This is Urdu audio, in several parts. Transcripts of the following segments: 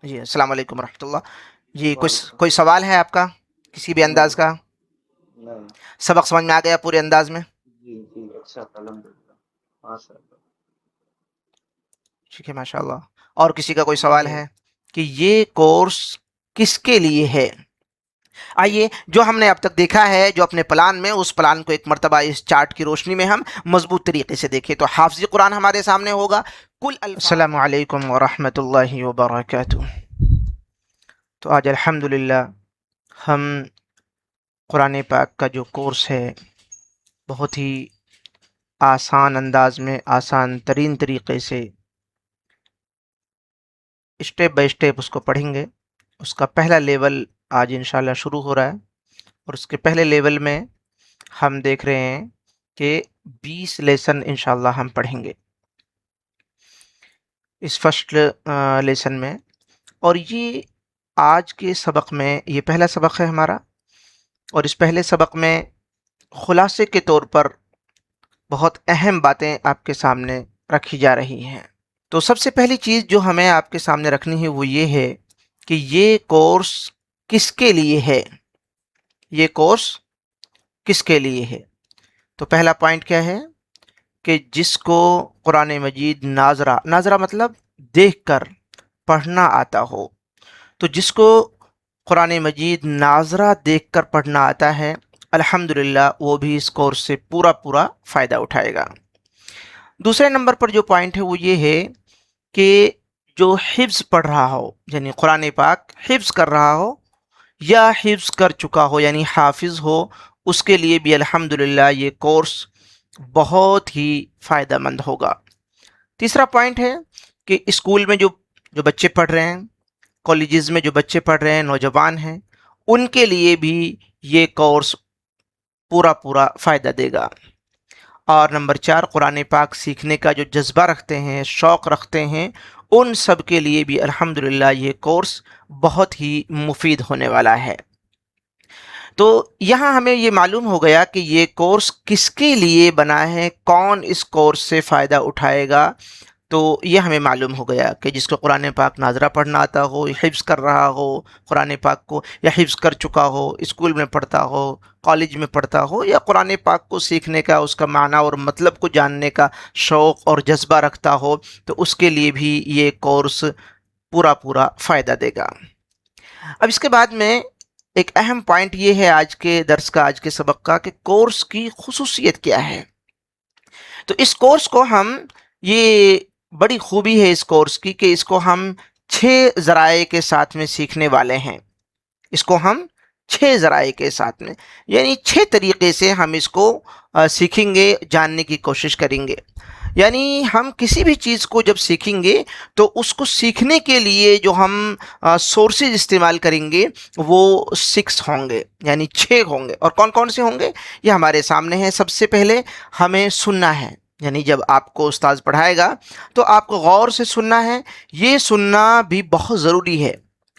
جی السلام علیکم ورحمۃ اللہ. جی وعلیکم کوئی سوال ہے آپ کا کسی بھی نہیں انداز کا؟ نہیں سبق سمجھ میں آ گیا پورے انداز میں؟ جی جی اچھا الحمد للہ ماشاء اللہ ٹھیک ہے ماشاء اللہ. اور کسی کا کوئی جی سوال ہے کہ یہ کورس کس کے لیے ہے؟ آئیے جو ہم نے اب تک دیکھا ہے جو اپنے پلان میں، اس پلان کو ایک مرتبہ اس چارٹ کی روشنی میں ہم مضبوط طریقے سے دیکھیں. تو حافظ قرآن ہمارے سامنے ہوگا. کل السلام علیکم ورحمۃ اللہ وبرکاتہ. تو آج الحمدللہ ہم قرآن پاک کا جو کورس ہے بہت ہی آسان انداز میں، آسان ترین طریقے سے اسٹیپ بائی اسٹیپ اس کو پڑھیں گے. اس کا پہلا لیول آج انشاءاللہ شروع ہو رہا ہے، اور اس کے پہلے لیول میں ہم دیکھ رہے ہیں کہ 20 لیسن انشاءاللہ ہم پڑھیں گے اس فرسٹ لیسن میں. اور یہ آج کے سبق میں یہ پہلا سبق ہے ہمارا، اور اس پہلے سبق میں خلاصے کے طور پر بہت اہم باتیں آپ کے سامنے رکھی جا رہی ہیں. تو سب سے پہلی چیز جو ہمیں آپ کے سامنے رکھنی ہے وہ یہ ہے کہ یہ کورس کس کے لیے ہے. یہ کورس کس کے لیے ہے؟ تو پہلا پوائنٹ کیا ہے کہ جس کو قرآن مجید ناظرہ مطلب دیکھ کر پڑھنا آتا ہو. تو جس کو قرآن مجید ناظرہ دیکھ کر پڑھنا آتا ہے الحمدللہ وہ بھی اس کورس سے پورا فائدہ اٹھائے گا. دوسرے نمبر پر جو پوائنٹ ہے وہ یہ ہے کہ جو حفظ پڑھ رہا ہو، یعنی قرآن پاک حفظ کر رہا ہو یا حفظ کر چکا ہو یعنی حافظ ہو، اس کے لیے بھی الحمدللہ یہ کورس بہت ہی فائدہ مند ہوگا. تیسرا پوائنٹ ہے کہ اسکول میں جو بچے پڑھ رہے ہیں، کالجز میں جو بچے پڑھ رہے ہیں، نوجوان ہیں، ان کے لیے بھی یہ کورس پورا فائدہ دے گا. اور نمبر 4، قرآن پاک سیکھنے کا جو جذبہ رکھتے ہیں، شوق رکھتے ہیں، ان سب کے لیے بھی الحمدللہ یہ کورس بہت ہی مفید ہونے والا ہے. تو یہاں ہمیں یہ معلوم ہو گیا کہ یہ کورس کس کے لیے بنا ہے، کون اس کورس سے فائدہ اٹھائے گا. تو یہ ہمیں معلوم ہو گیا کہ جس کو قرآن پاک ناظرہ پڑھنا آتا ہو، حفظ کر رہا ہو قرآن پاک کو، یا حفظ کر چکا ہو، اسکول میں پڑھتا ہو، کالج میں پڑھتا ہو، یا قرآن پاک کو سیکھنے کا، اس کا معنی اور مطلب کو جاننے کا شوق اور جذبہ رکھتا ہو، تو اس کے لیے بھی یہ کورس پورا فائدہ دے گا. اب اس کے بعد میں ایک اہم پوائنٹ یہ ہے آج کے درس کا، آج کے سبق کا، کہ کورس کی خصوصیت کیا ہے. تو اس کورس کو ہم، یہ بڑی خوبی ہے اس کورس کی کہ اس کو ہم 6 ذرائع کے ساتھ میں سیکھنے والے ہیں. اس کو ہم 6 ذرائع کے ساتھ میں، یعنی 6 طریقے سے ہم اس کو سیکھیں گے، جاننے کی کوشش کریں گے. یعنی ہم کسی بھی چیز کو جب سیکھیں گے تو اس کو سیکھنے کے لیے جو ہم سورسز استعمال کریں گے وہ 6 ہوں گے، یعنی 6 ہوں گے. اور کون کون سے ہوں گے یہ ہمارے سامنے ہیں. سب سے پہلے ہمیں سننا ہے، یعنی جب آپ کو استاذ پڑھائے گا تو آپ کو غور سے سننا ہے. یہ سننا بھی بہت ضروری ہے،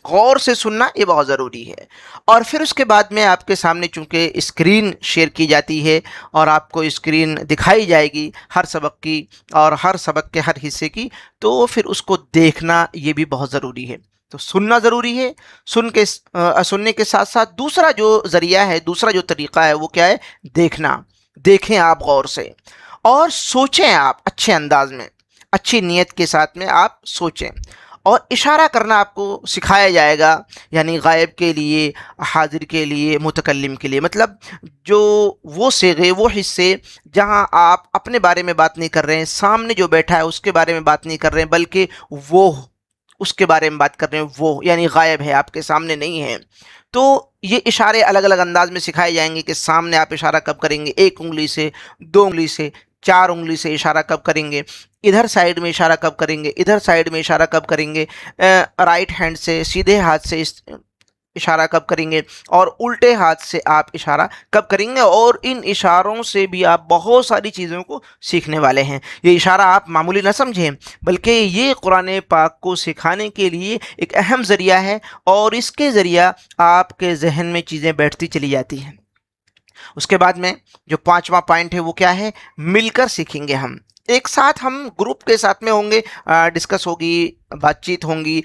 غور سے سننا یہ بہت ضروری ہے. اور پھر اس کے بعد میں آپ کے سامنے چونکہ اسکرین شیئر کی جاتی ہے اور آپ کو اسکرین دکھائی جائے گی ہر سبق کی اور ہر سبق کے ہر حصے کی، تو پھر اس کو دیکھنا یہ بھی بہت ضروری ہے. تو سننا ضروری ہے. سننے کے ساتھ ساتھ دوسرا جو ذریعہ ہے، دوسرا جو طریقہ ہے وہ کیا ہے؟ دیکھنا. دیکھیں آپ غور سے، اور سوچیں آپ اچھے انداز میں، اچھی نیت کے ساتھ میں آپ سوچیں. اور اشارہ کرنا آپ کو سکھایا جائے گا، یعنی غائب کے لیے، حاضر کے لیے، متکلم کے لیے. مطلب جو وہ صیغے، وہ حصے جہاں آپ اپنے بارے میں بات نہیں کر رہے ہیں، سامنے جو بیٹھا ہے اس کے بارے میں بات نہیں کر رہے ہیں، بلکہ وہ اس کے بارے میں بات کر رہے ہیں، وہ یعنی غائب ہے، آپ کے سامنے نہیں ہے. تو یہ اشارے الگ الگ انداز میں سکھائے جائیں گے کہ سامنے آپ اشارہ کب کریں گے، 1 انگلی سے، 2 انگلی سے، 4 انگلی سے اشارہ کب کریں گے، ادھر سائیڈ میں اشارہ کب کریں گے، ادھر سائیڈ میں اشارہ کب کریں گے، رائٹ ہینڈ سے، سیدھے ہاتھ سے اشارہ کب کریں گے، اور الٹے ہاتھ سے آپ اشارہ کب کریں گے. اور ان اشاروں سے بھی آپ بہت ساری چیزوں کو سیکھنے والے ہیں. یہ اشارہ آپ معمولی نہ سمجھیں، بلکہ یہ قرآن پاک کو سکھانے کے لیے ایک اہم ذریعہ ہے، اور اس کے ذریعہ آپ کے ذہن میں چیزیں بیٹھتی چلی جاتی ہیں. اس کے بعد میں جو 5واں پوائنٹ ہے وہ کیا ہے؟ مل کر سیکھیں گے. ہم ایک ساتھ، ہم گروپ کے ساتھ میں ہوں گے، ڈسکس ہوگی، بات چیت ہوں گی،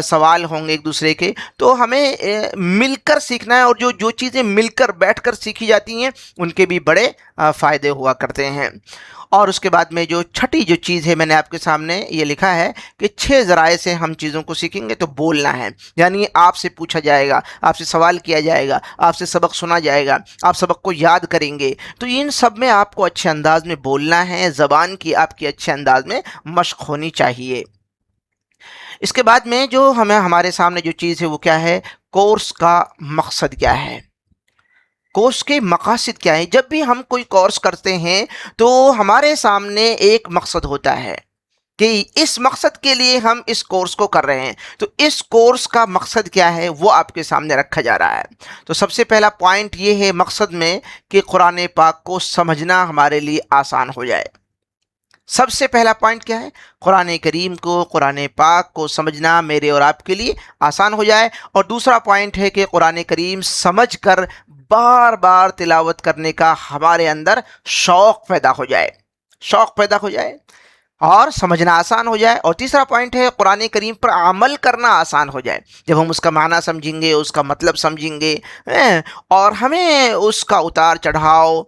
سوال ہوں گے ایک دوسرے کے، تو ہمیں مل کر سیکھنا ہے، اور جو چیزیں مل کر بیٹھ کر سیکھی جاتی ہیں ان کے بھی بڑے فائدے ہوا کرتے ہیں۔ اور اس کے بعد میں جو چھٹی جو چیز ہے میں نے آپ کے سامنے یہ لکھا ہے کہ 6 ذرائع سے ہم چیزوں کو سیکھیں گے، تو بولنا ہے، یعنی آپ سے پوچھا جائے گا، آپ سے سوال کیا جائے گا، آپ سے سبق سنا جائے گا، آپ سبق کو یاد کریں گے، تو ان سب میں آپ کو اچھے انداز میں بولنا ہے، زبان کی آپ کی اچھے انداز میں مشق ہونی چاہیے۔ اس کے بعد میں جو ہمارے سامنے جو چیز ہے وہ کیا ہے، کورس کا مقصد کیا ہے، کورس کے مقاصد کیا ہیں۔ جب بھی ہم کوئی کورس کرتے ہیں تو ہمارے سامنے ایک مقصد ہوتا ہے کہ اس مقصد کے لیے ہم اس کورس کو کر رہے ہیں، تو اس کورس کا مقصد کیا ہے وہ آپ کے سامنے رکھا جا رہا ہے۔ تو سب سے پہلا پوائنٹ یہ ہے مقصد میں کہ قرآن پاک کو سمجھنا ہمارے لیے آسان ہو جائے۔ سب سے پہلا پوائنٹ کیا ہے، قرآن کریم کو، قرآن پاک کو سمجھنا میرے اور آپ کے لیے آسان ہو جائے۔ اور دوسرا پوائنٹ ہے کہ قرآن کریم سمجھ کر بار بار تلاوت کرنے کا ہمارے اندر شوق پیدا ہو جائے، شوق پیدا ہو جائے اور سمجھنا آسان ہو جائے۔ اور تیسرا پوائنٹ ہے قرآن کریم پر عمل کرنا آسان ہو جائے، جب ہم اس کا معنی سمجھیں گے، اس کا مطلب سمجھیں گے، اور ہمیں اس کا اتار چڑھاؤ،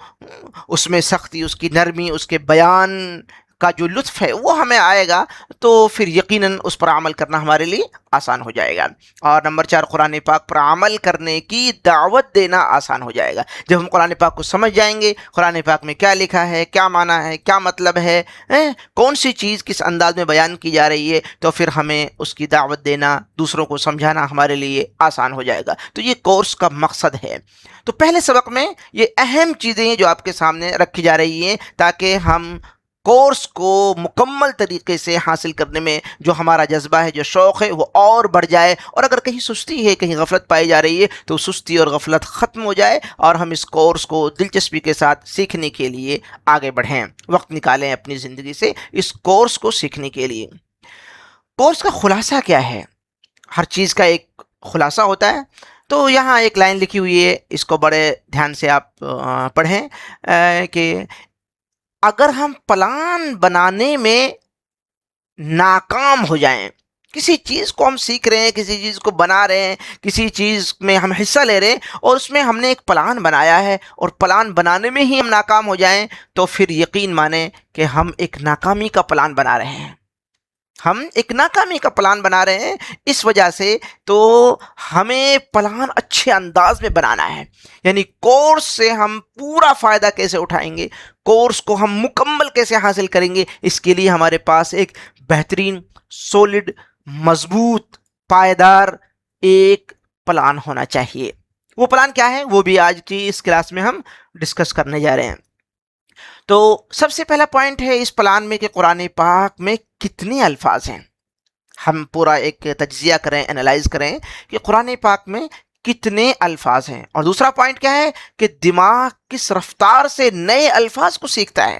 اس میں سختی، اس کی نرمی، اس کے بیان کا جو لطف ہے وہ ہمیں آئے گا، تو پھر یقیناً اس پر عمل کرنا ہمارے لیے آسان ہو جائے گا۔ اور نمبر 4، قرآن پاک پر عمل کرنے کی دعوت دینا آسان ہو جائے گا۔ جب ہم قرآن پاک کو سمجھ جائیں گے، قرآن پاک میں کیا لکھا ہے، کیا معنی ہے، کیا مطلب ہے، کون سی چیز کس انداز میں بیان کی جا رہی ہے، تو پھر ہمیں اس کی دعوت دینا، دوسروں کو سمجھانا ہمارے لیے آسان ہو جائے گا۔ تو یہ کورس کا مقصد ہے۔ تو پہلے سبق میں یہ اہم چیزیں ہیں جو آپ کے سامنے رکھی جا رہی ہیں، تاکہ ہم کورس کو مکمل طریقے سے حاصل کرنے میں جو ہمارا جذبہ ہے، جو شوق ہے، وہ اور بڑھ جائے، اور اگر کہیں سستی ہے، کہیں غفلت پائی جا رہی ہے، تو سستی اور غفلت ختم ہو جائے اور ہم اس کورس کو دلچسپی کے ساتھ سیکھنے کے لیے آگے بڑھیں، وقت نکالیں اپنی زندگی سے اس کورس کو سیکھنے کے لیے۔ کورس کا خلاصہ کیا ہے؟ ہر چیز کا ایک خلاصہ ہوتا ہے، تو یہاں ایک لائن لکھی ہوئی ہے، اس کو بڑے دھیان سے آپ پڑھیں، کہ اگر ہم پلان بنانے میں ناکام ہو جائیں، کسی چیز کو ہم سیکھ رہے ہیں، کسی چیز کو بنا رہے ہیں، کسی چیز میں ہم حصہ لے رہے ہیں، اور اس میں ہم نے ایک پلان بنایا ہے اور پلان بنانے میں ہی ہم ناکام ہو جائیں، تو پھر یقین مانیں کہ ہم ایک ناکامی کا پلان بنا رہے ہیں، ہم ایک ناکامی کا پلان بنا رہے ہیں۔ اس وجہ سے تو ہمیں پلان اچھے انداز میں بنانا ہے، یعنی کورس سے ہم پورا فائدہ کیسے اٹھائیں گے، کورس کو ہم مکمل کیسے حاصل کریں گے، اس کے لیے ہمارے پاس ایک بہترین، سولڈ، مضبوط، پائیدار ایک پلان ہونا چاہیے۔ وہ پلان کیا ہے وہ بھی آج کی اس کلاس میں ہم ڈسکس کرنے جا رہے ہیں۔ تو سب سے پہلا پوائنٹ ہے اس پلان میں کہ قرآن پاک میں کتنے الفاظ ہیں، ہم پورا ایک تجزیہ کریں، انالائز کریں کہ قرآن پاک میں کتنے الفاظ ہیں۔ اور دوسرا پوائنٹ کیا ہے کہ دماغ کس رفتار سے نئے الفاظ کو سیکھتا ہے،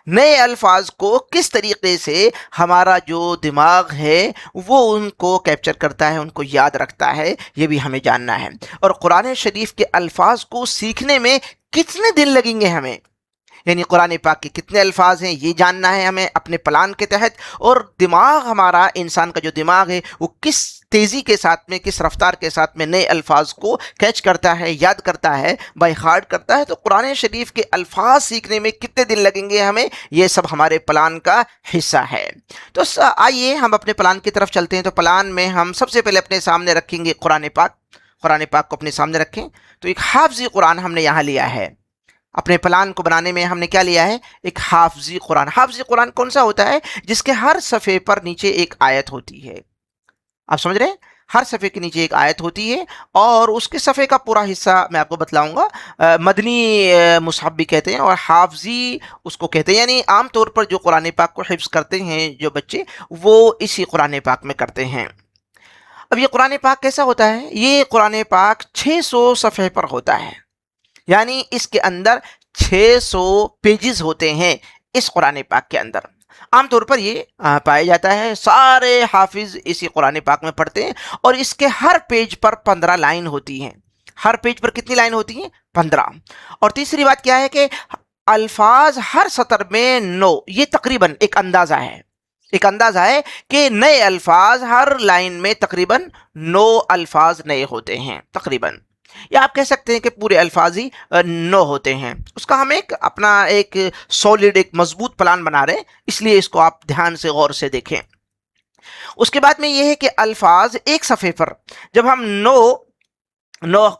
نئے الفاظ کو کس طریقے سے ہمارا جو دماغ ہے وہ ان کو کیپچر کرتا ہے، ان کو یاد رکھتا ہے، یہ بھی ہمیں جاننا ہے۔ اور قرآن شریف کے الفاظ کو سیکھنے میں کتنے دن لگیں گے ہمیں، یعنی قرآن پاک کے کتنے الفاظ ہیں یہ جاننا ہے ہمیں اپنے پلان کے تحت۔ اور دماغ ہمارا، انسان کا جو دماغ ہے وہ کس تیزی کے ساتھ میں، کس رفتار کے ساتھ میں نئے الفاظ کو کیچ کرتا ہے، یاد کرتا ہے، بائی ہارٹ کرتا ہے۔ تو قرآن شریف کے الفاظ سیکھنے میں کتنے دن لگیں گے ہمیں، یہ سب ہمارے پلان کا حصہ ہے۔ تو آئیے ہم اپنے پلان کی طرف چلتے ہیں۔ تو پلان میں ہم سب سے پہلے اپنے سامنے رکھیں گے قرآن پاک، قرآن پاک کو اپنے سامنے رکھیں۔ تو ایک حافظی قرآن ہم نے یہاں لیا ہے، اپنے پلان کو بنانے میں ہم نے کیا لیا ہے، ایک حافظی قرآن۔ حافظی قرآن کون سا ہوتا ہے؟ جس کے ہر صفحے پر نیچے ایک آیت ہوتی ہے، آپ سمجھ رہے ہیں؟ ہر صفحے کے نیچے ایک آیت ہوتی ہے، اور اس کے صفحے کا پورا حصہ میں آپ کو بتلاؤں گا، مدنی مصحف بھی کہتے ہیں اور حافظی اس کو کہتے ہیں، یعنی عام طور پر جو قرآن پاک کو حفظ کرتے ہیں جو بچے، وہ اسی قرآن پاک میں کرتے ہیں۔ اب یہ قرآن پاک کیسا ہوتا ہے؟ یہ قرآن پاک 600 صفحے پر ہوتا ہے، یعنی اس کے اندر 600 پیجز ہوتے ہیں اس قرآن پاک کے اندر۔ عام طور پر یہ پایا جاتا ہے، سارے حافظ اسی قرآن پاک میں پڑھتے ہیں، اور اس کے ہر پیج پر 15 لائن ہوتی ہیں۔ ہر پیج پر کتنی لائن ہوتی ہیں؟ 15۔ اور تیسری بات کیا ہے کہ الفاظ ہر سطر میں 9، یہ تقریباً ایک اندازہ ہے، ایک اندازہ ہے کہ نئے الفاظ ہر لائن میں تقریباً 9 الفاظ نئے ہوتے ہیں تقریباً، یا آپ کہہ سکتے ہیں کہ پورے الفاظ ہی 9 ہوتے ہیں۔ اس کا ہم ایک اپنا ایک سالڈ ایک مضبوط پلان بنا رہے ہیں، اس لیے اس کو آپ دھیان سے غور سے دیکھیں۔ اس کے بعد میں یہ ہے کہ الفاظ ایک صفحے پر جب ہم 9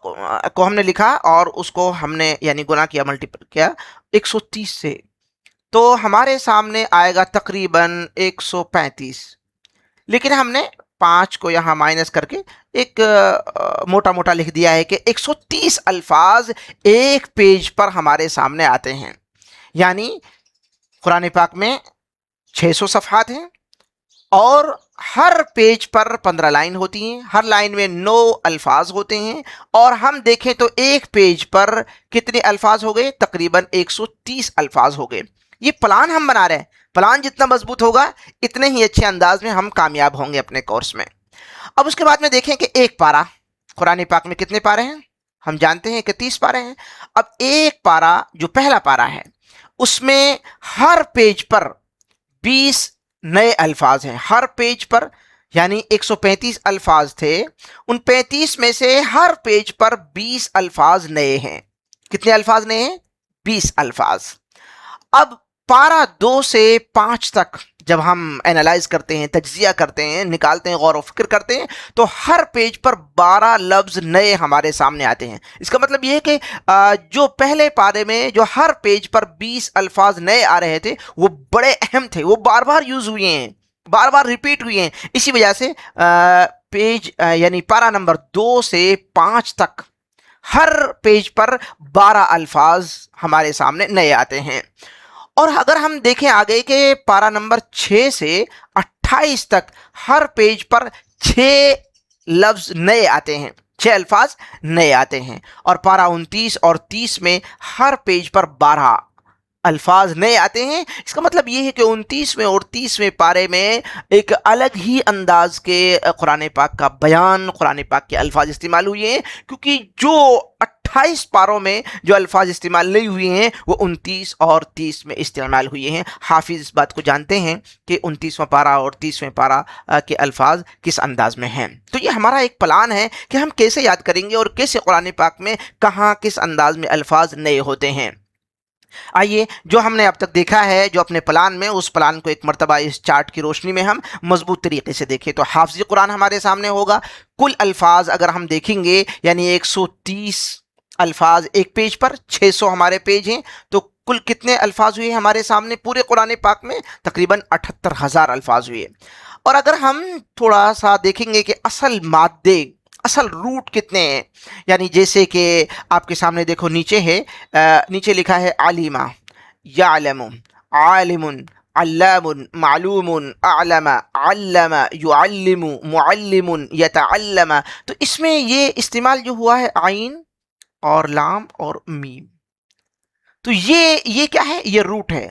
کو ہم نے لکھا اور اس کو ہم نے یعنی گنا کیا، ملٹیپل کیا 130 سے، تو ہمارے سامنے آئے گا تقریباً 135، لیکن ہم نے 5 کو یہاں مائنس کر کے ایک موٹا موٹا لکھ دیا ہے کہ 130 الفاظ ایک پیج پر ہمارے سامنے آتے ہیں۔ یعنی قرآن پاک میں 600 صفحات ہیں اور ہر پیج پر 15 لائن ہوتی ہیں، ہر لائن میں 9 الفاظ ہوتے ہیں، اور ہم دیکھیں تو ایک پیج پر کتنے الفاظ ہو گئے؟ تقریباً 130 الفاظ ہو گئے۔ یہ پلان ہم بنا رہے ہیں، پلان جتنا مضبوط ہوگا اتنے ہی اچھے انداز میں ہم کامیاب ہوں گے اپنے کورس میں۔ اب اس کے بعد میں دیکھیں کہ ایک پارہ، قرآن پاک میں کتنے پارے ہیں؟ ہم جانتے ہیں کہ 30 پارے ہیں۔ اب ایک پارہ جو پہلا پارہ ہے اس میں ہر پیج پر 20 نئے الفاظ ہیں، ہر پیج پر، یعنی 135 الفاظ تھے، ان 35 میں سے ہر پیج پر 20 الفاظ نئے ہیں۔ کتنے الفاظ نئے ہیں؟ 20 الفاظ۔ اب پارہ 2 سے 5 تک جب ہم اینالائز کرتے ہیں، تجزیہ کرتے ہیں، نکالتے ہیں، غور و فکر کرتے ہیں، تو ہر پیج پر 12 لفظ نئے ہمارے سامنے آتے ہیں۔ اس کا مطلب یہ ہے کہ جو پہلے پارے میں جو ہر پیج پر 20 الفاظ نئے آ رہے تھے وہ بڑے اہم تھے، وہ بار بار یوز ہوئے ہیں، بار بار ریپیٹ ہوئے ہیں۔ اسی وجہ سے پیج یعنی پارہ نمبر 2 سے 5 تک ہر پیج پر 12 الفاظ ہمارے سامنے نئے آتے ہیں۔ اور اگر ہم دیکھیں آگے کہ پارہ نمبر 6 سے 28 تک ہر پیج پر 6 لفظ نئے آتے ہیں، 6 الفاظ نئے آتے ہیں، اور پارہ 29 اور 30 میں ہر پیج پر 12 الفاظ نئے آتے ہیں۔ اس کا مطلب یہ ہے کہ 29ویں اور 30ویں پارے میں ایک الگ ہی انداز کے قرآن پاک کا بیان، قرآن پاک کے الفاظ استعمال ہوئے ہیں، کیونکہ جو 28 پاروں میں جو الفاظ استعمال نہیں ہوئے ہیں وہ 29 اور 30 میں استعمال ہوئے ہیں۔ حافظ اس بات کو جانتے ہیں کہ 29واں پارہ اور 30ویں پارہ کے الفاظ کس انداز میں ہیں۔ تو یہ ہمارا ایک پلان ہے کہ ہم کیسے یاد کریں گے اور کیسے قرآن پاک میں کہاں کس انداز میں الفاظ نئے ہوتے ہیں۔ آئیے جو ہم نے اب تک دیکھا ہے جو اپنے پلان میں، اس پلان کو ایک مرتبہ اس چارٹ کی روشنی میں ہم مضبوط طریقے سے دیکھیں۔ تو حافظ قرآن ہمارے سامنے ہوگا، کل الفاظ اگر ہم دیکھیں گے یعنی 130 الفاظ ایک پیج پر، 600 ہمارے پیج ہیں، تو کل کتنے الفاظ ہوئے ہمارے سامنے پورے قرآن پاک میں؟ تقریباً 78,000 الفاظ ہوئے۔ اور اگر ہم تھوڑا سا دیکھیں گے کہ اصل مادے، اصل روٹ کتنے ہیں، یعنی جیسے کہ آپ کے سامنے دیکھو نیچے ہے، نیچے لکھا ہے علیمہ، یعلم، عالم، علام، معلوم، اعلم، علم، یعلم، معلم، یتعلم، تو اس میں یہ استعمال جو ہوا ہے عین اور لام اور میم، تو یہ کیا ہے؟ یہ روٹ ہے،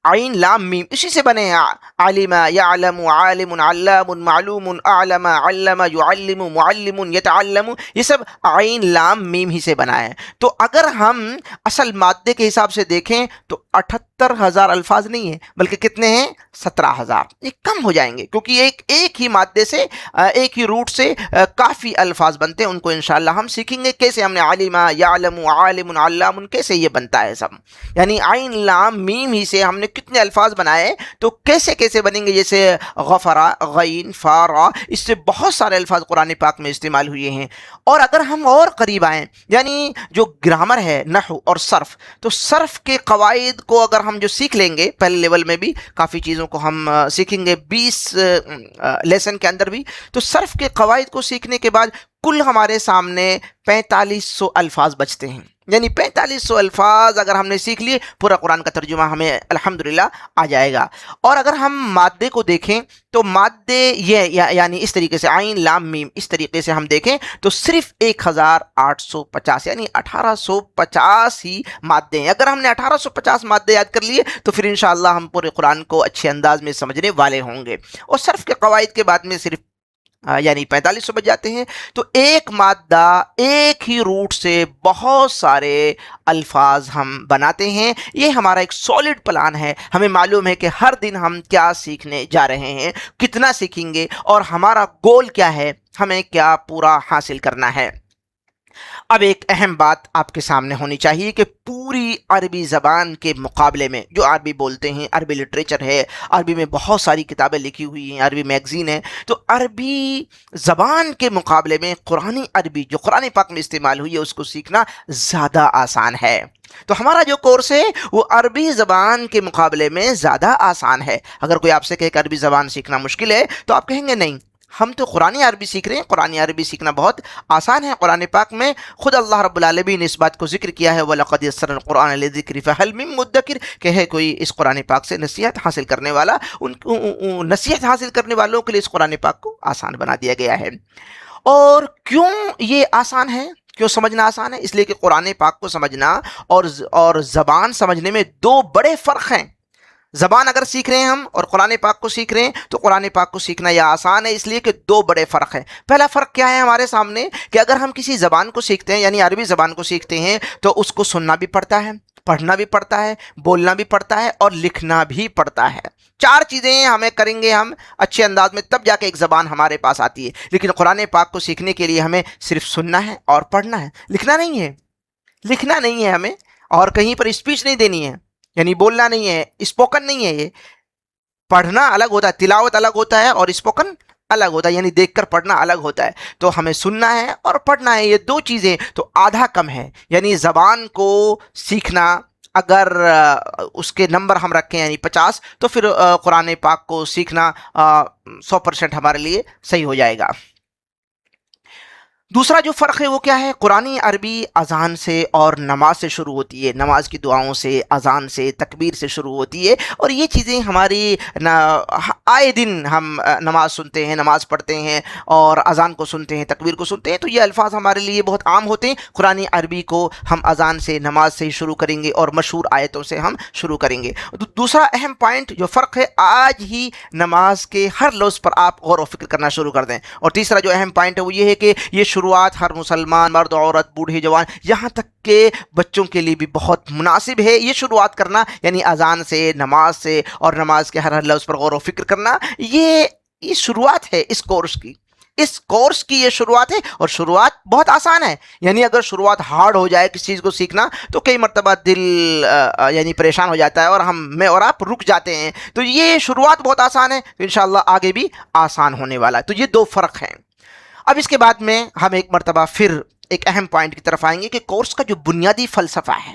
عین لام میم، اسی سے بنے ہیں عالم، یعلم، عالم، علام، معلوم، اعلم، علم، یعلم، معلم، یتعلم، یہ سب عین لام میم ہی سے بنا ہے۔ تو اگر ہم اصل مادے کے حساب سے دیکھیں تو 78,000 الفاظ نہیں ہیں، بلکہ کتنے ہیں؟ 17,000۔ یہ کم ہو جائیں گے کیونکہ ایک ہی مادے سے، ایک ہی روٹ سے کافی الفاظ بنتے ہیں۔ ان کو انشاءاللہ ہم سیکھیں گے کیسے ہم نے عالم، یعلم، عالم، علام کیسے یہ بنتا ہے سب، یعنی عین لام میم ہی سے ہم نے کتنے الفاظ بنائے تو کیسے بنیں گے، جیسے غفرا، غین، فارا، اس سے بہت سارے الفاظ قرآن پاک میں استعمال ہوئے ہیں۔ اور اگر ہم اور قریب آئیں، یعنی جو گرامر ہے، نحو اور صرف، تو صرف کے قواعد کو اگر ہم جو سیکھ لیں گے، پہلے لیول میں بھی کافی چیزوں کو ہم سیکھیں گے 20 لیسن کے اندر بھی، تو صرف کے قواعد کو سیکھنے کے بعد کل ہمارے سامنے 4500 الفاظ بچتے ہیں۔ یعنی 4500 الفاظ اگر ہم نے سیکھ لیے، پورا قرآن کا ترجمہ ہمیں الحمدللہ آ جائے گا۔ اور اگر ہم مادے کو دیکھیں تو مادے یہ یعنی اس طریقے سے عین لام میم، اس طریقے سے ہم دیکھیں تو صرف 1850 یعنی 1850 ہی مادے ہیں۔ اگر ہم نے 1850 مادے یاد کر لیے تو پھر انشاءاللہ ہم پورے قرآن کو اچھے انداز میں سمجھنے والے ہوں گے۔ اور صرف کے قواعد کے بعد میں صرف یعنی 45 بج جاتے ہیں، تو ایک مادہ ایک ہی روٹ سے بہت سارے الفاظ ہم بناتے ہیں۔ یہ ہمارا ایک سالڈ پلان ہے، ہمیں معلوم ہے کہ ہر دن ہم کیا سیکھنے جا رہے ہیں، کتنا سیکھیں گے، اور ہمارا گول کیا ہے، ہمیں کیا پورا حاصل کرنا ہے۔ اب ایک اہم بات آپ کے سامنے ہونی چاہیے کہ پوری عربی زبان کے مقابلے میں، جو عربی بولتے ہیں، عربی لٹریچر ہے، عربی میں بہت ساری کتابیں لکھی ہوئی ہیں، عربی میگزین ہے، تو عربی زبان کے مقابلے میں قرآن عربی جو قرآن پاک میں استعمال ہوئی ہے اس کو سیکھنا زیادہ آسان ہے۔ تو ہمارا جو کورس ہے وہ عربی زبان کے مقابلے میں زیادہ آسان ہے۔ اگر کوئی آپ سے کہے کہ عربی زبان سیکھنا مشکل ہے تو آپ کہیں گے نہیں، ہم تو قرآن عربی سیکھ رہے ہیں، قرآن عربی سیکھنا بہت آسان ہے۔ قرآن پاک میں خود اللہ رب العالمین نے اس بات کو ذکر کیا ہے، وَلَقَدْ يَسَّرْنَا الْقُرْآنَ لِلذِّكْرِ فَهَلْ مِن مُدَّكِرٍ، کہ ہے کوئی اس قرآن پاک سے نصیحت حاصل کرنے والا، نصیحت حاصل کرنے والوں کے لیے اس قرآن پاک کو آسان بنا دیا گیا ہے۔ اور کیوں یہ آسان ہے، کیوں سمجھنا آسان ہے؟ اس لیے کہ قرآن پاک کو سمجھنا اور زبان سمجھنے میں دو بڑے فرق ہیں۔ زبان اگر سیکھ رہے ہیں ہم اور قرآن پاک کو سیکھ رہے ہیں تو قرآن پاک کو سیکھنا یہ آسان ہے، اس لیے کہ دو بڑے فرق ہیں۔ پہلا فرق کیا ہے ہمارے سامنے، کہ اگر ہم کسی زبان کو سیکھتے ہیں، یعنی عربی زبان کو سیکھتے ہیں، تو اس کو سننا بھی پڑتا ہے، پڑھنا بھی پڑتا ہے، بولنا بھی پڑتا ہے، اور لکھنا بھی پڑتا ہے۔ چار چیزیں ہمیں کریں گے ہم اچھے انداز میں، تب جا کے ایک زبان ہمارے پاس آتی ہے۔ لیکن قرآن پاک کو سیکھنے کے لیے ہمیں صرف سننا ہے اور پڑھنا ہے، لکھنا نہیں ہے، لکھنا نہیں ہے ہمیں، اور کہیں پر اسپیچ نہیں دینی ہے، یعنی بولنا نہیں ہے، اسپوکن نہیں ہے۔ یہ پڑھنا الگ ہوتا ہے، تلاوت الگ ہوتا ہے، اور اسپوکن الگ ہوتا ہے، یعنی دیکھ کر پڑھنا الگ ہوتا ہے۔ تو ہمیں سننا ہے اور پڑھنا ہے، یہ دو چیزیں تو آدھا کم ہے۔ یعنی زبان کو سیکھنا اگر اس کے نمبر ہم رکھیں یعنی 50، تو پھر قرآن پاک کو سیکھنا 100% ہمارے لیے صحیح ہو جائے گا۔ دوسرا جو فرق ہے وہ کیا ہے؟ قرآن عربی اذان سے اور نماز سے شروع ہوتی ہے، نماز کی دعاؤں سے، اذان سے، تکبیر سے شروع ہوتی ہے، اور یہ چیزیں ہماری آئے دن ہم نماز سنتے ہیں، نماز پڑھتے ہیں، اور اذان کو سنتے ہیں، تکبیر کو سنتے ہیں، تو یہ الفاظ ہمارے لیے بہت عام ہوتے ہیں۔ قرآن عربی کو ہم اذان سے، نماز سے ہی شروع کریں گے، اور مشہور آیتوں سے ہم شروع کریں گے۔ دوسرا اہم پوائنٹ جو فرق ہے، آج ہی نماز کے ہر لفظ پر آپ غور و فکر کرنا شروع کر دیں۔ اور تیسرا جو اہم پوائنٹ ہے وہ یہ ہے کہ یہ شروعات ہر مسلمان مرد، عورت، بوڑھے، جوان، یہاں تک کہ بچوں کے لیے بھی بہت مناسب ہے یہ شروعات کرنا، یعنی اذان سے، نماز سے، اور نماز کے ہر لفظ پر غور و فکر کرنا۔ یہ شروعات ہے اس کورس کی، اس کورس کی یہ شروعات ہے، اور شروعات بہت آسان ہے۔ یعنی اگر شروعات ہارڈ ہو جائے کسی چیز کو سیکھنا تو کئی مرتبہ دل یعنی پریشان ہو جاتا ہے، اور میں اور آپ رک جاتے ہیں۔ تو یہ شروعات بہت آسان ہے، تو انشاءاللہ آگے بھی آسان ہونے والا ہے۔ تو یہ دو فرق ہیں۔ اب اس کے بعد میں ہم ایک مرتبہ پھر ایک اہم پوائنٹ کی طرف آئیں گے کہ کورس کا جو بنیادی فلسفہ ہے،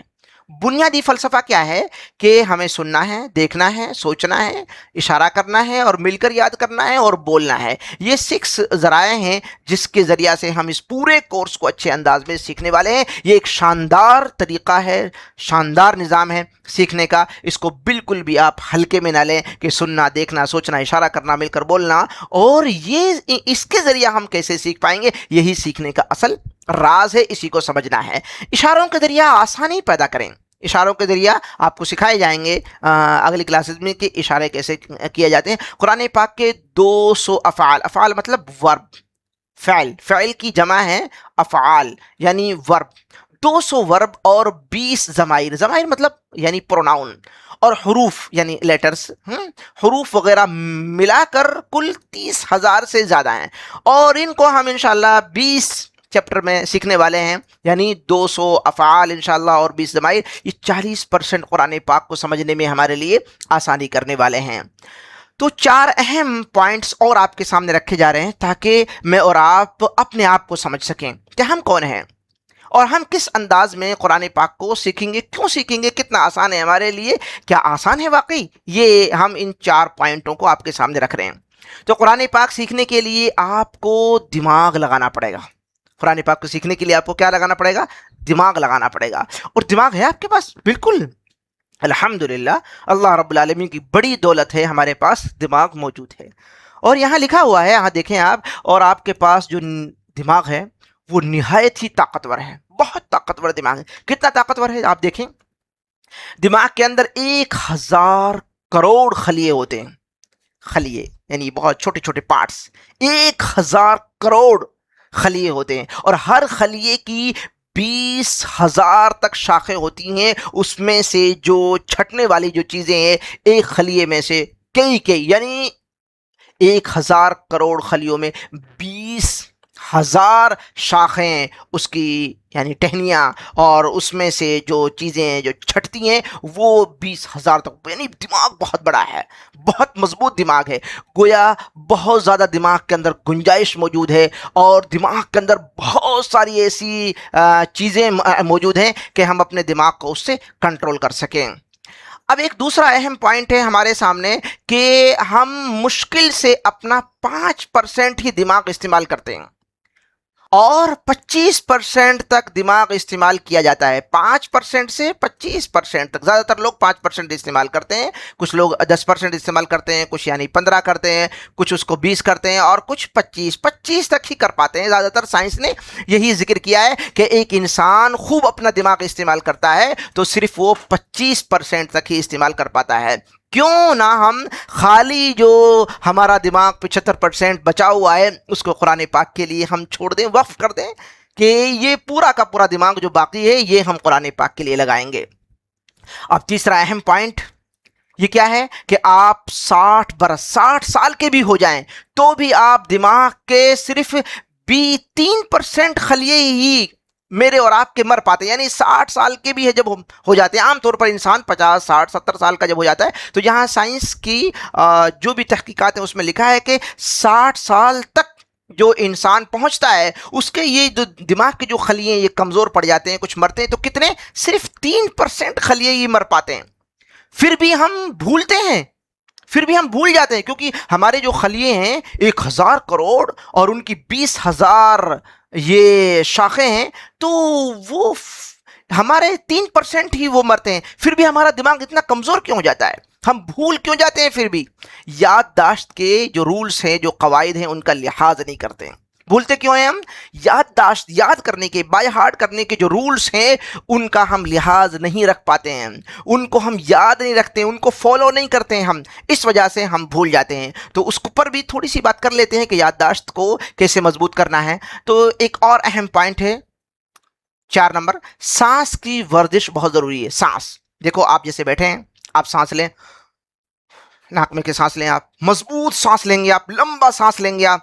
بنیادی فلسفہ کیا ہے؟ کہ ہمیں سننا ہے، دیکھنا ہے، سوچنا ہے، اشارہ کرنا ہے، اور مل کر یاد کرنا ہے، اور بولنا ہے۔ یہ 6 ذرائع ہیں جس کے ذریعہ سے ہم اس پورے کورس کو اچھے انداز میں سیکھنے والے ہیں۔ یہ ایک شاندار طریقہ ہے، شاندار نظام ہے سیکھنے کا۔ اس کو بالکل بھی آپ ہلکے میں نہ لیں کہ سننا، دیکھنا، سوچنا، اشارہ کرنا، مل کر بولنا، اور یہ اس کے ذریعہ ہم کیسے سیکھ پائیں گے، یہی سیکھنے کا اصل راز ہے، اسی کو سمجھنا ہے۔ اشاروں کے ذریعہ آسانی پیدا کریں، اشاروں کے ذریعہ آپ کو سکھائے جائیں گے اگلی کلاسز میں کہ اشارے کیسے کیے جاتے ہیں۔ قرآن پاک کے 200 افعال، افعال مطلب ورب، فعل کی جمع ہے افعال یعنی ورب، 200 ورب اور 20 ضمائر، ضمائر مطلب یعنی پروناؤن، اور حروف یعنی لیٹرز، حروف وغیرہ ملا کر کل 30,000 سے زیادہ ہیں، اور ان کو ہم انشاءاللہ 20 چیپٹر میں سیکھنے والے ہیں، یعنی 200 افعال انشاءاللہ اور 20 ضمائر، یہ 40% قرآن پاک کو سمجھنے میں ہمارے لیے آسانی کرنے والے ہیں۔ تو 4 اہم پوائنٹس اور آپ کے سامنے رکھے جا رہے ہیں تاکہ میں اور آپ اپنے آپ کو سمجھ سکیں کہ ہم کون ہیں، اور ہم کس انداز میں قرآن پاک کو سیکھیں گے، کیوں سیکھیں گے، کتنا آسان ہے ہمارے لیے، کیا آسان ہے واقعی، یہ ہم ان 4 پوائنٹوں کو آپ کے سامنے رکھ رہے ہیں۔ تو قرآن پاک سیکھنے کے لیے آپ کو دماغ لگانا پڑے گا۔ قرآن پاک کو سیکھنے کے لیے آپ کو کیا لگانا پڑے گا؟ دماغ لگانا پڑے گا۔ اور دماغ ہے آپ کے پاس؟ بالکل، الحمدللہ، اللہ رب العالمین کی بڑی دولت ہے، ہمارے پاس دماغ موجود ہے۔ اور یہاں لکھا ہوا ہے، یہاں دیکھیں آپ، اور آپ کے پاس جو دماغ ہے وہ نہایت ہی طاقتور ہے، بہت طاقتور دماغ ہے۔ کتنا طاقتور ہے آپ دیکھیں، دماغ کے اندر 1000 کروڑ خلیے ہوتے ہیں، خلیے یعنی بہت چھوٹے چھوٹے پارٹس، 1,000 کروڑ خلیے ہوتے ہیں، اور ہر خلیے کی 20,000 تک شاخیں ہوتی ہیں، اس میں سے جو چھٹنے والی جو چیزیں ہیں ایک خلیے میں سے کئی یعنی 1,000 کروڑ خلیوں میں 20,000 شاخیں اس کی یعنی ٹہنیاں، اور اس میں سے جو چیزیں جو چھٹتی ہیں وہ 20,000 تک، یعنی دماغ بہت بڑا ہے، بہت مضبوط دماغ ہے، گویا بہت زیادہ دماغ کے اندر گنجائش موجود ہے، اور دماغ کے اندر بہت ساری ایسی چیزیں موجود ہیں کہ ہم اپنے دماغ کو اس سے کنٹرول کر سکیں۔ اب ایک دوسرا اہم پوائنٹ ہے ہمارے سامنے کہ ہم مشکل سے اپنا 5% ہی دماغ استعمال کرتے ہیں، اور 25% تک دماغ استعمال کیا جاتا ہے، 5% سے 25% تک، زیادہ تر لوگ 5% استعمال کرتے ہیں، کچھ لوگ 10% استعمال کرتے ہیں، کچھ یعنی 15 کرتے ہیں، کچھ اس کو 20 کرتے ہیں، اور کچھ 25 تک ہی کر پاتے ہیں۔ زیادہ تر سائنس نے یہی ذکر کیا ہے کہ ایک انسان خوب اپنا دماغ استعمال کرتا ہے تو صرف وہ 25% تک ہی استعمال کر پاتا ہے۔ کیوں نہ ہم خالی جو ہمارا دماغ 75% بچا ہوا ہے اس کو قرآن پاک کے لیے ہم چھوڑ دیں، وقف کر دیں، کہ یہ پورا کا پورا دماغ جو باقی ہے یہ ہم قرآن پاک کے لیے لگائیں گے۔ اب تیسرا اہم پوائنٹ یہ کیا ہے کہ آپ 60 سال کے بھی ہو جائیں تو بھی آپ دماغ کے صرف 3% خلیے ہی میرے اور آپ کے مر پاتے ہیں، یعنی 60 سال کے بھی ہے جب ہو جاتے ہیں۔ عام طور پر انسان 50 60 70 سال کا جب ہو جاتا ہے تو یہاں سائنس کی جو بھی تحقیقات ہیں اس میں لکھا ہے کہ 60 سال تک جو انسان پہنچتا ہے اس کے یہ جو دماغ کے جو خلیے یہ کمزور پڑ جاتے ہیں، کچھ مرتے ہیں، تو کتنے؟ صرف 3% خلیے ہی مر پاتے ہیں۔ پھر بھی ہم بھولتے ہیں، پھر بھی ہم بھول جاتے ہیں، کیونکہ ہمارے جو خلیے ہیں 1,000 کروڑ اور ان کی 20,000 یہ شاخیں ہیں، تو وہ ہمارے 3% ہی وہ مرتے ہیں۔ پھر بھی ہمارا دماغ اتنا کمزور کیوں ہو جاتا ہے؟ ہم بھول کیوں جاتے ہیں؟ پھر بھی یادداشت کے جو رولز ہیں، جو قواعد ہیں، ان کا لحاظ نہیں کرتے ہیں۔ بھولتے کیوں ہیں ہم؟ یادداشت، یاد کرنے کے، بائی ہارٹ کرنے کے جو رولز ہیں ان کا ہم لحاظ نہیں رکھ پاتے ہیں، ان کو ہم یاد نہیں رکھتے ہیں، ان کو فالو نہیں کرتے ہیں ہم، اس وجہ سے ہم بھول جاتے ہیں۔ تو اس پر بھی تھوڑی سی بات کر لیتے ہیں کہ یادداشت کو کیسے مضبوط کرنا ہے۔ تو ایک اور اہم پوائنٹ ہے 4 نمبر، سانس کی ورزش بہت ضروری ہے۔ سانس دیکھو، آپ جیسے بیٹھے ہیں، آپ سانس لیں، ناک میں کے سانس لیں، آپ مضبوط سانس لیں گے، آپ لمبا سانس لیں گے، آپ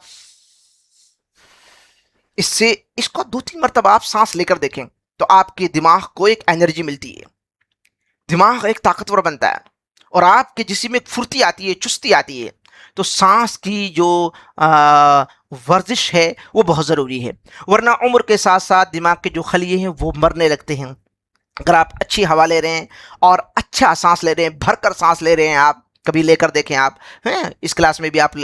اس کو 2-3 مرتبہ آپ سانس لے کر دیکھیں تو آپ کے دماغ کو ایک انرجی ملتی ہے، دماغ ایک طاقتور بنتا ہے، اور آپ کے جسم میں ایک پھرتی آتی ہے، چستی آتی ہے۔ تو سانس کی جو ورزش ہے وہ بہت ضروری ہے، ورنہ عمر کے ساتھ ساتھ دماغ کے جو خلیے ہیں وہ مرنے لگتے ہیں۔ اگر آپ اچھی ہوا لے رہے ہیں اور اچھا سانس لے رہے ہیں، بھر کر سانس لے رہے ہیں، آپ کبھی لے کر دیکھیں، آپ اس کلاس میں بھی آپ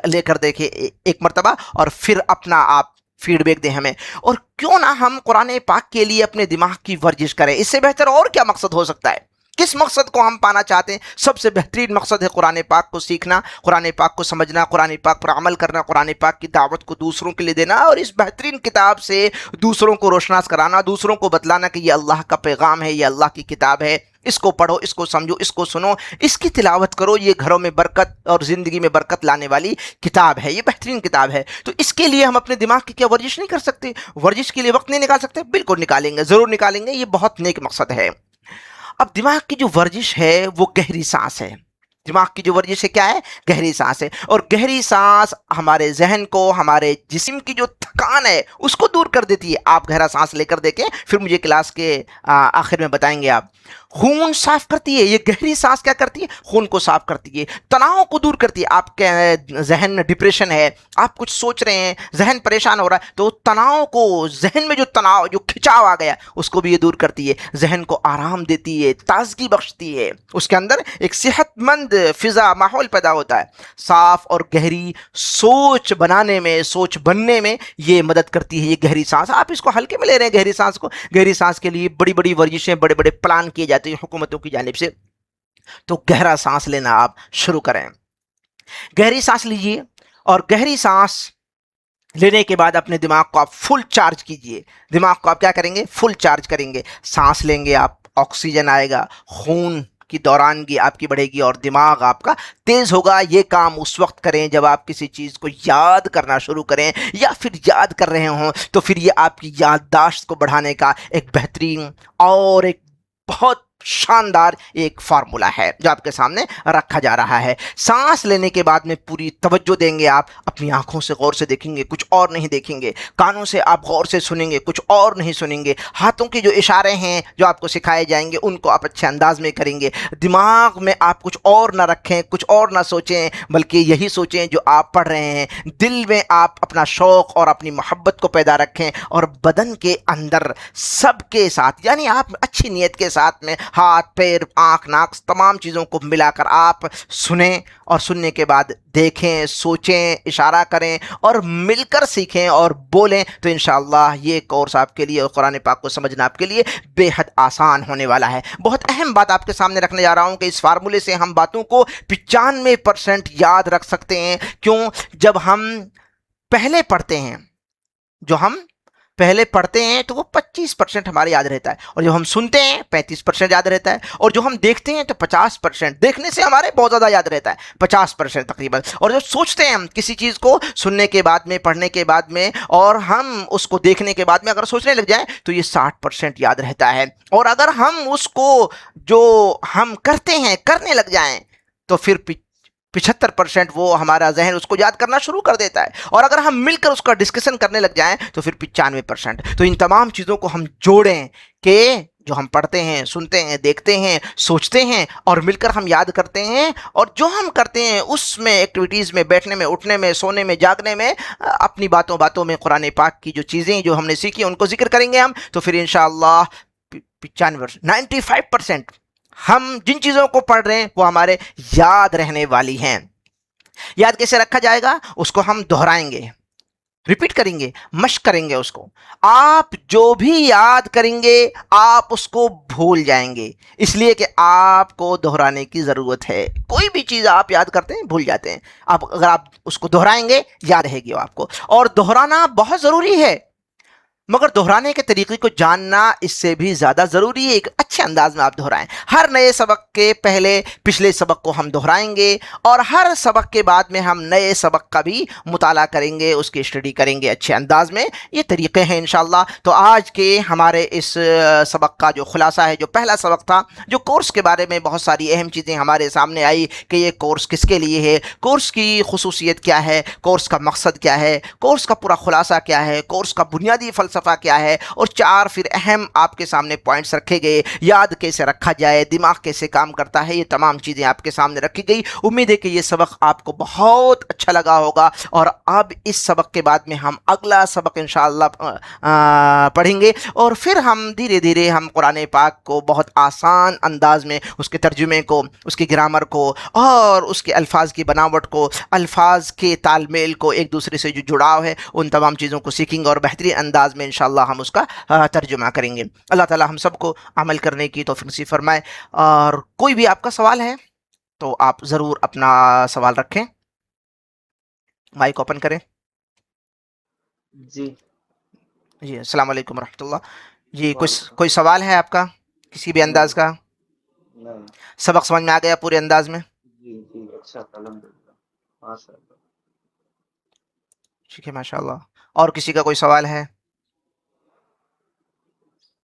لے کر دیکھیں ایک مرتبہ، اور پھر اپنا آپ فیڈ بیک دیں ہمیں۔ اور کیوں نہ ہم قرآن پاک کے لیے اپنے دماغ کی ورزش کریں؟ اس سے بہتر اور کیا مقصد ہو سکتا ہے؟ کس مقصد کو ہم پانا چاہتے ہیں؟ سب سے بہترین مقصد ہے قرآن پاک کو سیکھنا، قرآن پاک کو سمجھنا، قرآن پاک پر عمل کرنا، قرآن پاک کی دعوت کو دوسروں کے لیے دینا، اور اس بہترین کتاب سے دوسروں کو روشناس کرانا، دوسروں کو بتلانا کہ یہ اللہ کا پیغام ہے، یہ اللہ کی کتاب ہے، اس کو پڑھو، اس کو سمجھو، اس کو سنو، اس کی تلاوت کرو، یہ گھروں میں برکت اور زندگی میں برکت لانے والی کتاب ہے، یہ بہترین کتاب ہے۔ تو اس کے لیے ہم اپنے دماغ کی کیا ورزش نہیں کر سکتے؟ ورزش کے لیے وقت نہیں نکال سکتے؟ بالکل نکالیں گے، ضرور نکالیں گے، یہ بہت نیک مقصد ہے۔ اب دماغ کی جو ورزش ہے وہ گہری سانس ہے۔ دماغ کی جو ورزش ہے کیا ہے؟ گہری سانس ہے، اور گہری سانس ہمارے ذہن کو، ہمارے جسم کی جو تھکان ہے اس کو دور کر دیتی ہے۔ آپ گہرا سانس لے کر دیکھیں، پھر مجھے کلاس کے آخر میں بتائیں گے۔ آپ خون صاف کرتی ہے، یہ گہری سانس کیا کرتی ہے؟ خون کو صاف کرتی ہے، تناؤ کو دور کرتی ہے۔ آپ کے ذہن میں ڈپریشن ہے، آپ کچھ سوچ رہے ہیں، ذہن پریشان ہو رہا ہے، تو تناؤ کو، ذہن میں جو تناؤ، جو کھچاؤ آ گیا اس کو بھی یہ دور کرتی ہے، ذہن کو آرام دیتی ہے، تازگی بخشتی ہے، اس کے اندر ایک صحت مند فضا، ماحول پیدا ہوتا ہے۔ صاف اور گہری سوچ بنانے میں، سوچ بننے میں یہ مدد کرتی ہے یہ گہری سانس۔ آپ اس کو ہلکے میں لے رہے ہیں گہری سانس کو؟ گہری سانس کے لیے بڑی بڑی ورزشیں، بڑے بڑے پلان کیے جاتے ہیں حکومتوں کی جانب سے۔ تو گہرا سانس لینا آپ شروع کریں، گہری سانس لیجئے، اور گہری سانس لینے کے بعد اپنے دماغ کو آپ فل چارج کیجئے۔ دماغ کو آپ کیا کریں گے؟ فل چارج کریں گے۔ سانس لیں گے آپ، آکسیجن آئے گا، خون کی دورانگی آپ کی بڑھے گی اور دماغ آپ کا تیز ہوگا. یہ کام اس وقت کریں جب آپ کسی چیز کو یاد کرنا شروع کریں یا پھر یاد کر رہے ہوں, تو پھر یہ آپ کی یادداشت کو بڑھانے کا ایک بہترین اور ایک بہت شاندار ایک فارمولا ہے جو آپ کے سامنے رکھا جا رہا ہے. سانس لینے کے بعد میں پوری توجہ دیں گے, آپ اپنی آنکھوں سے غور سے دیکھیں گے, کچھ اور نہیں دیکھیں گے, کانوں سے آپ غور سے سنیں گے, کچھ اور نہیں سنیں گے, ہاتھوں کے جو اشارے ہیں جو آپ کو سکھائے جائیں گے ان کو آپ اچھے انداز میں کریں گے. دماغ میں آپ کچھ اور نہ رکھیں, کچھ اور نہ سوچیں, بلکہ یہی سوچیں جو آپ پڑھ رہے ہیں. دل میں آپ اپنا شوق اور اپنی محبت کو پیدا رکھیں, اور بدن کے اندر سب کے ساتھ, یعنی آپ اچھی نیت کے ساتھ میں ہاتھ, پیر, آنکھ, ناک, تمام چیزوں کو ملا کر آپ سنیں, اور سننے کے بعد دیکھیں, سوچیں, اشارہ کریں اور مل کر سیکھیں اور بولیں. تو انشاءاللہ یہ کورس آپ کے لیے اور قرآن پاک کو سمجھنا آپ کے لیے بے حد آسان ہونے والا ہے. بہت اہم بات آپ کے سامنے رکھنے جا رہا ہوں کہ اس فارمولے سے ہم باتوں کو 95% یاد رکھ سکتے ہیں. کیوں؟ جب ہم پہلے پڑھتے ہیں, جو ہم پہلے پڑھتے ہیں تو وہ 25% ہمارے یاد رہتا ہے, اور جب ہم سنتے ہیں 35% یاد رہتا ہے, اور جو ہم دیکھتے ہیں تو 50%, دیکھنے سے ہمارے بہت زیادہ یاد رہتا ہے 50% تقریباً, اور جب سوچتے ہیں ہم کسی چیز کو سننے کے بعد میں, پڑھنے کے بعد میں, اور ہم اس کو دیکھنے کے بعد میں اگر سوچنے لگ جائیں تو یہ 60% یاد رہتا ہے. اور اگر ہم اس کو جو ہم کرتے ہیں کرنے لگ جائیں تو پھر 75% وہ ہمارا ذہن اس کو یاد کرنا شروع کر دیتا ہے, اور اگر ہم مل کر اس کا ڈسکشن کرنے لگ جائیں تو پھر 95%. تو ان تمام چیزوں کو ہم جوڑیں کہ جو ہم پڑھتے ہیں, سنتے ہیں, دیکھتے ہیں, سوچتے ہیں اور مل کر ہم یاد کرتے ہیں, اور جو ہم کرتے ہیں اس میں ایکٹیویٹیز میں, بیٹھنے میں, اٹھنے میں, سونے میں, جاگنے میں, اپنی باتوں میں قرآن پاک کی جو چیزیں جو ہم نے سیکھی ان کو ذکر کریں گے ہم, تو پھر انشاءاللہ 95% ہم جن چیزوں کو پڑھ رہے ہیں وہ ہمارے یاد رہنے والی ہیں. یاد کیسے رکھا جائے گا؟ اس کو ہم دہرائیں گے, ریپیٹ کریں گے, مشق کریں گے اس کو. آپ جو بھی یاد کریں گے آپ اس کو بھول جائیں گے, اس لیے کہ آپ کو دہرانے کی ضرورت ہے. کوئی بھی چیز آپ یاد کرتے ہیں بھول جاتے ہیں, اگر آپ اس کو دہرائیں گے یاد رہے گی آپ کو. اور دہرانا بہت ضروری ہے, مگر دہرانے کے طریقے کو جاننا اس سے بھی زیادہ ضروری ہے. ایک اچھے انداز میں آپ دہرائیں. ہر نئے سبق کے پہلے پچھلے سبق کو ہم دہرائیں گے, اور ہر سبق کے بعد میں ہم نئے سبق کا بھی مطالعہ کریں گے, اس کی اسٹڈی کریں گے اچھے انداز میں. یہ طریقے ہیں انشاءاللہ. تو آج کے ہمارے اس سبق کا جو خلاصہ ہے, جو پہلا سبق تھا, جو کورس کے بارے میں بہت ساری اہم چیزیں ہمارے سامنے آئی کہ یہ کورس کس کے لیے ہے, کورس کی خصوصیت کیا ہے, کورس کا مقصد کیا ہے, کورس کا پورا خلاصہ کیا ہے, کورس کا بنیادی فلسفہ کیا ہے, اور 4 پھر اہم آپ کے سامنے پوائنٹس رکھے گئے. یاد کیسے رکھا جائے, دماغ کیسے کام کرتا ہے, یہ تمام چیزیں آپ کے سامنے رکھی گئی. امید ہے کہ یہ سبق آپ کو بہت اچھا لگا ہوگا, اور اب اس سبق کے بعد میں ہم اگلا سبق انشاءاللہ پڑھیں گے, اور پھر ہم دھیرے دھیرے ہم قرآن پاک کو بہت آسان انداز میں, اس کے ترجمے کو, اس کی گرامر کو, اور اس کے الفاظ کی بناوٹ کو, الفاظ کے تال میل کو, ایک دوسرے سے جو جڑاؤ ہے, ان تمام چیزوں کو سیکھیں گے, اور بہترین انداز میں انشاءاللہ ہم اس کا ترجمہ کریں گے. اللہ تعالی ہم سب کو عمل کرنے کی توفیق نصیب فرمائے. اور کوئی بھی آپ کا سوال ہے تو آپ ضرور اپنا سوال رکھیں, مائک اوپن کریں. جی. جی السلام علیکم ورحمۃ اللہ. جی وعلیکم کوئی السلام. سوال ہے آپ کا کسی بھی نہیں انداز کا؟ نہیں. سبق سمجھ میں آ گیا پورے انداز میں؟ جی جی, اچھا تھا, الحمدللہ, ماشاء اللہ. ٹھیک ہے, ماشاء اللہ. اور کسی کا کوئی سوال ہے؟